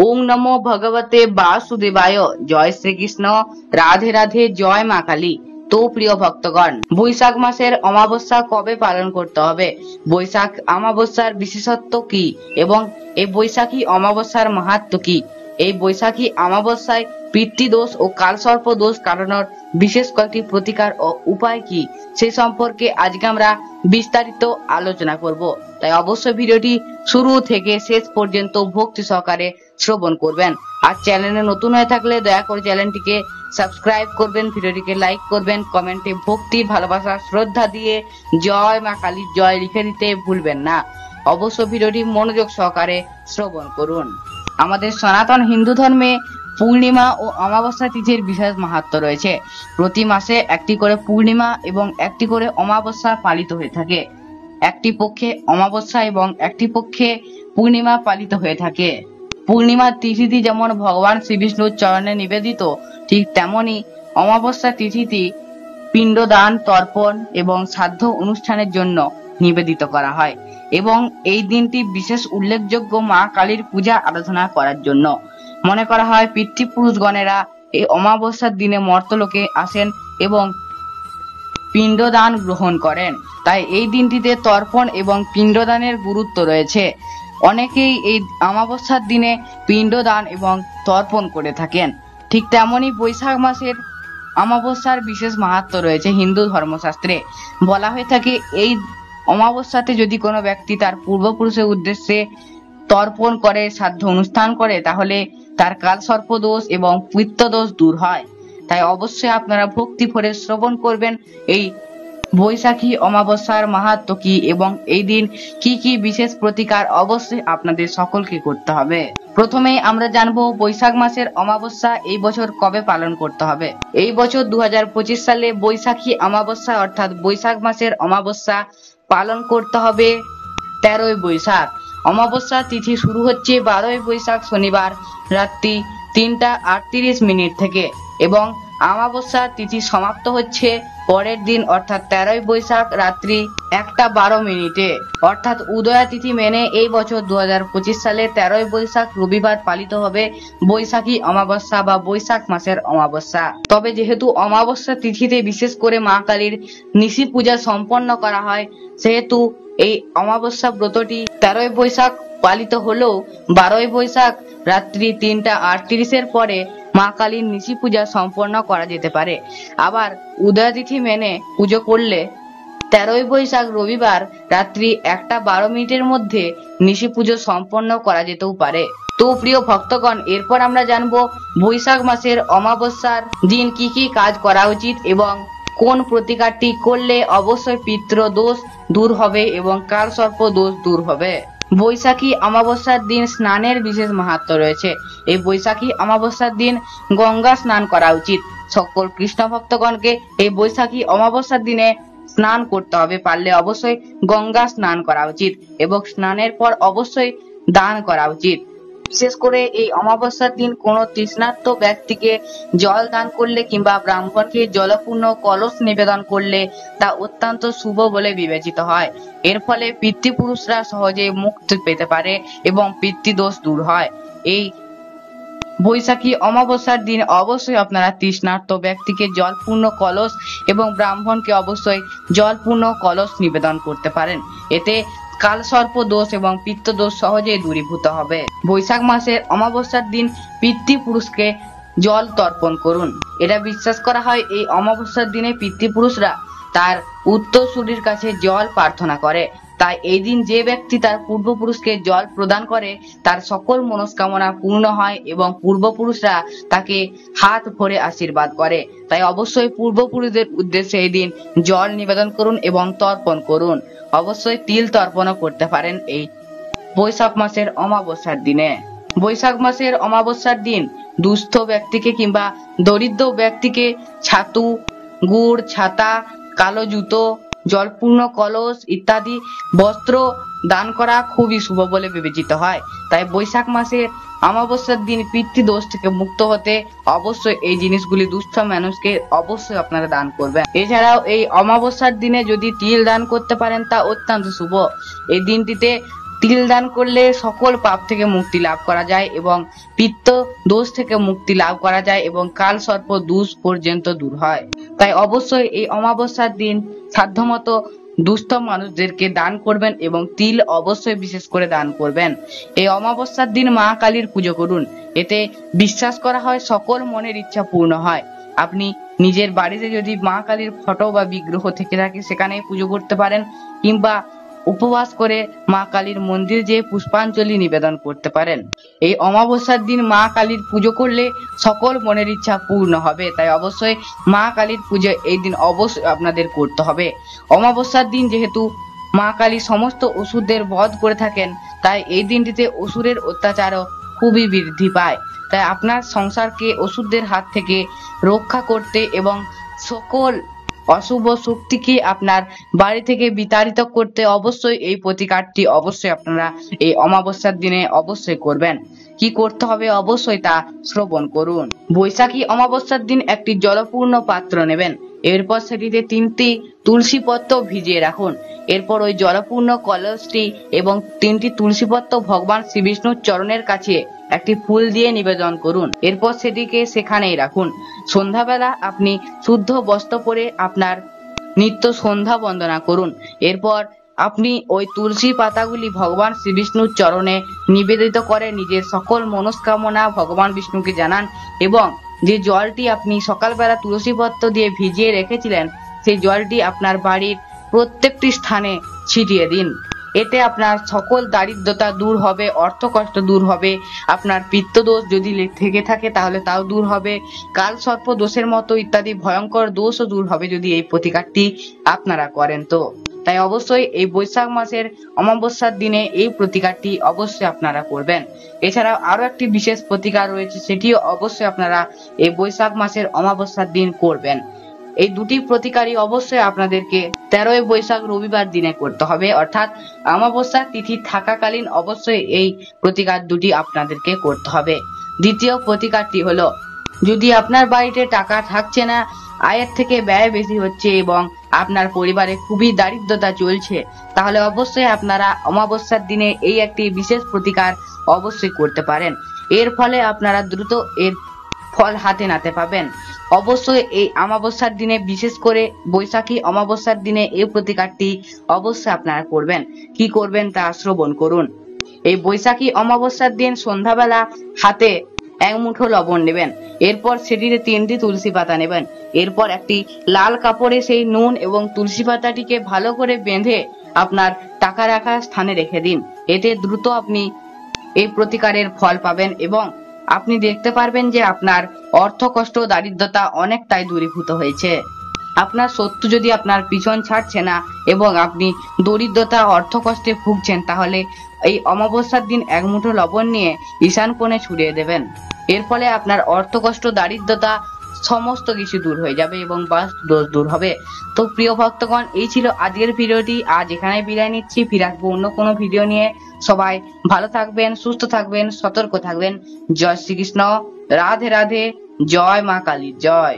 ওম নমো ভগবতে বাসুদেবায়। জয় শ্রীকৃষ্ণ। রাধে রাধে। জয় মা কালী। তো প্রিয় ভক্তগণ, বৈশাখ মাসের অমাবস্যা কবে পালন করতে হবে, বৈশাখ অমাবস্যার বিশেষত্ব কি এবং এই বৈশাখী অমাবস্যার মাহাত্ম্য কি, এই বৈশাখী অমাবস্যায় পিতৃদোষ ও কালসর্প দোষ কাটানোর বিশেষ কয়েকটি প্রতিকার ও উপায় কি, সে সম্পর্কে আজকে আমরা বিস্তারিত আলোচনা করব। তাই অবশ্যই ভিডিওটি শুরু থেকে শেষ পর্যন্ত ভক্তি সহকারে শ্রবণ করবেন। আর চ্যানেলে নতুন হয়ে থাকলে দয়া করে চ্যানেলটিকে সাবস্ক্রাইব করবেন, ভিডিওটিকে লাইক করবেন, কমেন্টে ভক্তি ভালোবাসা শ্রদ্ধা দিয়ে জয় মা কালী জয় লিখে দিতে ভুলবেন না। অবশ্য ভিডিওটি মনোযোগ সহকারে শ্রবণ করুন। আমাদের সনাতন হিন্দু ধর্মে পূর্ণিমা ও অমাবস্যা তিথির বিশেষ মাহাত্ম্য রয়েছে। প্রতি মাসে একটি করে পূর্ণিমা এবং একটি করে অমাবস্যা পালিত হয়ে থাকে। একটি পক্ষে অমাবস্যা এবং একটি পক্ষে পূর্ণিমা পালিত হয়ে থাকে। পূর্ণিমার তিথিটি যেমন ভগবান শ্রীবিষ্ণুর চরণে নিবেদিত, ঠিক তেমনি অমাবস্যা তিথিটি পিণ্ডদান, তর্পণ এবং শ্রাদ্ধ অনুষ্ঠানের জন্য নিবেদিত করা হয় এবং এই দিনটি বিশেষ উল্লেখযোগ্য মা কালীর পূজা আরাধনা করার জন্য। মনে করা হয় পিতৃপুরুষগণেরা এই অমাবস্যার দিনে মর্তলোকে আসেন এবং পিণ্ডদান গ্রহণ করেন। তাই এই দিনটিতে তর্পণ এবং পিণ্ডদানের গুরুত্ব রয়েছে। অনেকেই এই অমাবস্যার দিনে পিণ্ডদান এবং তর্পণ করে থাকেন। ঠিক তেমনি বৈশাখ মাসের অমাবস্যার বিশেষ মাহাত্ম্য রয়েছে। হিন্দু ধর্মশাস্ত্রে বলা হয়ে থাকে, এই অমাবস্যাতে যদি কোনো ব্যক্তি তার পূর্বপুরুষের উদ্দেশ্যে তর্পণ করে, শ্রাদ্ধ অনুষ্ঠান করে, তাহলে তার কালসর্প দোষ এবং পিত্তদোষ দূর হয়। তাই অবশ্যই আপনারা ভক্তি ভরে শ্রবণ করবেন এই বৈশাখী অমাবস্যার মাহাত্ম্য কি এবং এই দিন কি কি বিশেষ প্রতিকার অবশ্যই আপনাদের সকলকে করতে হবে। প্রথমেই আমরা জানবো বৈশাখ মাসের অমাবস্যা এই বছর কবে পালন করতে হবে। এই বছর 2025 সালে বৈশাখী অমাবস্যা অর্থাৎ বৈশাখ মাসের অমাবস্যা পালন করতে হবে 13ই বৈশাখ। অমাবস্যা তিথি শুরু হচ্ছে 12ই বৈশাখ শনিবার রাত্রি 3:38 থেকে এবং অমাবস্যা তিথি সমাপ্ত হচ্ছে পরের দিন অর্থাৎ 13ই বৈশাখ রাত্রি 1:12 অর্থাৎ উদয়া তিথি মেনে এই বছর 2025 সালে 13ই বৈশাখ রবিবার পালিত হবে বৈশাখী অমাবস্যা বা বৈশাখ মাসের অমাবস্যা। তবে যেহেতু অমাবস্যা তিথিতে বিশেষ করে মা কালীর নিশি পূজা সম্পন্ন করা হয়, সেহেতু এই অমাবস্যা ব্রতটি 13ই বৈশাখ পালিত হলেও 12ই বৈশাখ রাত্রি 3:38 পরে মা কালীর নিশি পূজা সম্পন্ন করা যেতে পারে। আবার উদয়া তিথি মেনে পুজো করলে 13ই বৈশাখ রবিবার রাত্রি 1:12 মধ্যে নিশি পুজো সম্পন্ন করা যেতেও পারে। তো প্রিয় ভক্তগণ, এরপর আমরা জানবো বৈশাখ মাসের অমাবস্যার দিন কি কি কাজ করা উচিত এবং কোন প্রতিকারটি করলে অবশ্যই পিতৃ দোষ দূর হবে এবং কালসর্প দোষ দূর হবে। বৈশাখী অমাবস্যার দিন স্নানের বিশেষ মাহাত্ম্য রয়েছে। এই বৈশাখী অমাবস্যার দিন গঙ্গা স্নান করা উচিত। সকল কৃষ্ণ ভক্তগণকে এই বৈশাখী অমাবস্যার দিনে স্নান করতে হবে। পারলে অবশ্যই গঙ্গা স্নান করা উচিত এবং স্নানের পর অবশ্যই দান করা উচিত। বিশেষ করে এই অমাবস্যার দিন কোন তৃষ্ণার্ত ব্যক্তিকে জল দান করলে কিংবা ব্রাহ্মণকে জলপূর্ণ কলস নিবেদন করলে তা অত্যন্ত শুভ বলে বিবেচিত হয়। এর ফলে পিতৃপুরুষরা সহজে মুক্তি পেতে পারে এবং পিতৃদোষ দূর হয়। এই বৈশাখী অমাবস্যার দিন অবশ্যই আপনারা তৃষ্ণার্ত ব্যক্তিকে জলপূর্ণ কলস এবং ব্রাহ্মণকে অবশ্যই জলপূর্ণ কলস নিবেদন করতে পারেন। এতে কালসর্প দোষ এবং পিত্তদোষ সহজেই দূরীভূত হবে। বৈশাখ মাসের অমাবস্যার দিন পিতৃপুরুষকে জল তর্পণ করুন। এটা বিশ্বাস করা হয় এই অমাবস্যার দিনে পিতৃপুরুষরা তার উত্তরসূরির কাছে জল প্রার্থনা করে। তাই এই দিন যে ব্যক্তি তার পূর্বপুরুষকে জল প্রদান করে তার সকল মনস্কামনা পূর্ণ হয় এবং পূর্বপুরুষরা তাকে হাত ভরে আশীর্বাদ করে। তাই অবশ্যই পূর্বপুরুষদের উদ্দেশ্যে এই দিন জল নিবেদন করুন এবং তর্পণ করুন। অবশ্যই তিল তর্পণও করতে পারেন এই বৈশাখ মাসের অমাবস্যার দিনে। বৈশাখ মাসের অমাবস্যার দিন দুস্থ ব্যক্তিকে কিংবা দরিদ্র ব্যক্তিকে ছাতু, গুড়, ছাতা, কালো জুতো, জলপূর্ণ কলস ইত্যাদি বস্ত্র দান করা খুবই শুভ বলে বিবেচিত হয়। তাই বৈশাখ মাসের অমাবস্যার দিন পিতৃদোষ থেকে মুক্ত হতে অবশ্যই এই জিনিসগুলি দুস্থ মানুষকে অবশ্যই আপনারা দান করবেন। এছাড়াও এই অমাবস্যার দিনে যদি তিল দান করতে পারেন তা অত্যন্ত শুভ। এই দিনটিতে তিল দান করলে সকল পাপ থেকে মুক্তি লাভ করা যায় এবং পিত্ত দোষ থেকে মুক্তি লাভ করা যায় এবং কাল সর্প দোষ পর্যন্ত দূর হয়। তাই অবশ্যই এই অমাবস্যার দিন সাধ্যমতো দুস্থ মানুষদেরকে দান করবেন এবং তিল অবশ্যই বিশেষ করে দান করবেন। এই অমাবস্যার দিন মা কালীর পুজো করুন। এতে বিশ্বাস করা হয় সকল মনের ইচ্ছা পূর্ণ হয়। আপনি নিজের বাড়িতে যদি মা কালীর ফটো বা বিগ্রহ থেকে থাকে সেখানে পুজো করতে পারেন, কিংবা উপবাস করে মা কালীর মন্দির যেয়ে পুষ্পাঞ্জলি নিবেদন করতে পারেন। এই অমাবস্যার দিন মা কালীর পুজো করলে সকল মনের ইচ্ছা পূর্ণ হবে। তাই অবশ্যই মা কালীর পুজো এই দিন অবশ্যই আপনাদের করতে হবে। অমাবস্যার দিন যেহেতু মা কালী সমস্ত অসুরদের বধ করে থাকেন, তাই এই দিনটিতে অসুরের অত্যাচারও খুবই বৃদ্ধি পায়। তাই আপনার সংসারকে অসুরদের হাত থেকে রক্ষা করতে এবং সকল অশুভ শক্তিকে আপনার বাড়ি থেকে বিতাড়িত করতে অবশ্যই এই প্রতিকারটি অবশ্যই আপনারা এই অমাবস্যার দিনে অবশ্যই করবেন। কি করতে হবে অবশ্যই তা শ্রবণ করুন। বৈশাখী অমাবস্যার দিন একটি জলপূর্ণ পাত্র নেবেন। এরপর সেটিতে 3টি তুলসী পত্র ভিজিয়ে রাখুন। এরপর ওই জলপূর্ণ কলসটি এবং 3টি তুলসী পত্র ভগবান শ্রী বিষ্ণুর চরণের কাছে একটি ফুল দিয়ে নিবেদন করুন। এরপর সেটিকে সেখানেই রাখুন। সন্ধ্যাবেলা আপনি শুদ্ধ বস্ত্র পরে আপনার নিত্য সন্ধ্যা বন্দনা করুন। এরপর আপনি ওই তুলসী পাতাগুলি ভগবান শ্রী বিষ্ণুর চরণে নিবেদিত করে নিজের সকল মনস্কামনা ভগবান বিষ্ণুকে জানান এবং যে জলটি আপনি সকালবেলা তুলসী পত্র দিয়ে ভিজিয়ে রেখেছিলেন সেই জলটি আপনার বাড়ির প্রত্যেকটি স্থানে ছিটিয়ে দিন। এতে আপনার সকল দারিদ্রতা দূর হবে, অর্থ কষ্ট দূর হবে, আপনার পিত্তদোষ যদি থেকে থাকে তাহলে তাও দূর হবে, কাল সর্প দোষের মতো ইত্যাদি ভয়ঙ্কর দোষও দূর হবে যদি এই প্রতিকারটি আপনারা করেন। তো তাই অবশ্যই এই বৈশাখ মাসের অমাবস্যার দিনে এই প্রতিকারটি অবশ্যই আপনারা করবেন। এছাড়াও আরো একটি বিশেষ প্রতিকার রয়েছে, সেটিও অবশ্যই আপনারা এই বৈশাখ মাসের অমাবস্যার দিন করবেন। এই দুটি প্রতিকারই অবশ্যই আপনাদেরকে 13ই বৈশাখ রবিবার দিনে করতে হবে, অর্থাৎ অমাবস্যার তিথি থাকাকালীন অবশ্যই এই প্রতিকার দুটি আপনাদেরকে করতে হবে। দ্বিতীয় প্রতিকারটি হলো, যদি আপনার বাড়িতে টাকা থাকছে না, আয়ের থেকে ব্যয় বেশি হচ্ছে এবং আপনার পরিবারে খুবই দারিদ্রতা চলছে, তাহলে অবশ্যই আপনারা অমাবস্যার দিনে এই একটি বিশেষ প্রতিকার অবশ্যই করতে পারেন। এর ফলে আপনারা দ্রুত এর ফল হাতে নাতে পাবেন। অবশ্যই এই অমাবস্যার দিনে, বিশেষ করে বৈশাখী অমাবস্যার দিনে এই প্রতিকারটি অবশ্যই আপনারা করবেন। কি করবেন তা শ্রবণ করুন। এই বৈশাখী অমাবস্যার দিন সন্ধ্যাবেলা হাতে 1 মুঠো লবণ নেবেন। এরপর সেটিতে 3টি তুলসী পাতা নেবেন। এরপর একটি লাল কাপড়ে সেই নুন এবং তুলসী পাতাটিকে ভালো করে বেঁধে আপনার টাকা রাখার স্থানে রেখে দিন। এতে দ্রুত আপনি এই প্রতিকারের ফল পাবেন এবং আপনি দেখতে পারবেন যে আপনার অর্থ কষ্ট দারিদ্রতা অনেকটাই দূরীভূত হয়েছে। আপনার শত্রু যদি আপনার পিছন ছাড়ছে না এবং আপনি দরিদ্রতা অর্থ কষ্টে ভুগছেন, তাহলে এই অমাবস্যার দিন 1 মুঠো লবণ নিয়ে ঈশান কোণে ছড়িয়ে দেবেন। এর ফলে আপনার অর্থ কষ্ট দারিদ্রতা সমস্ত কিছু দূর হয়ে যাবে এবং বাস্তু দোষ দূর হবে। তো প্রিয় ভক্তগণ, এই ছিল আজকের ভিডিওটি। আজ এখানে বিদায় নিচ্ছি, ফিরে আসবো অন্য কোনো ভিডিও নিয়ে। সবাই ভালো থাকবেন, সুস্থ থাকবেন, সতর্ক থাকবেন। জয় শ্রীকৃষ্ণ, রাধে রাধে, জয় মা কালী, জয়।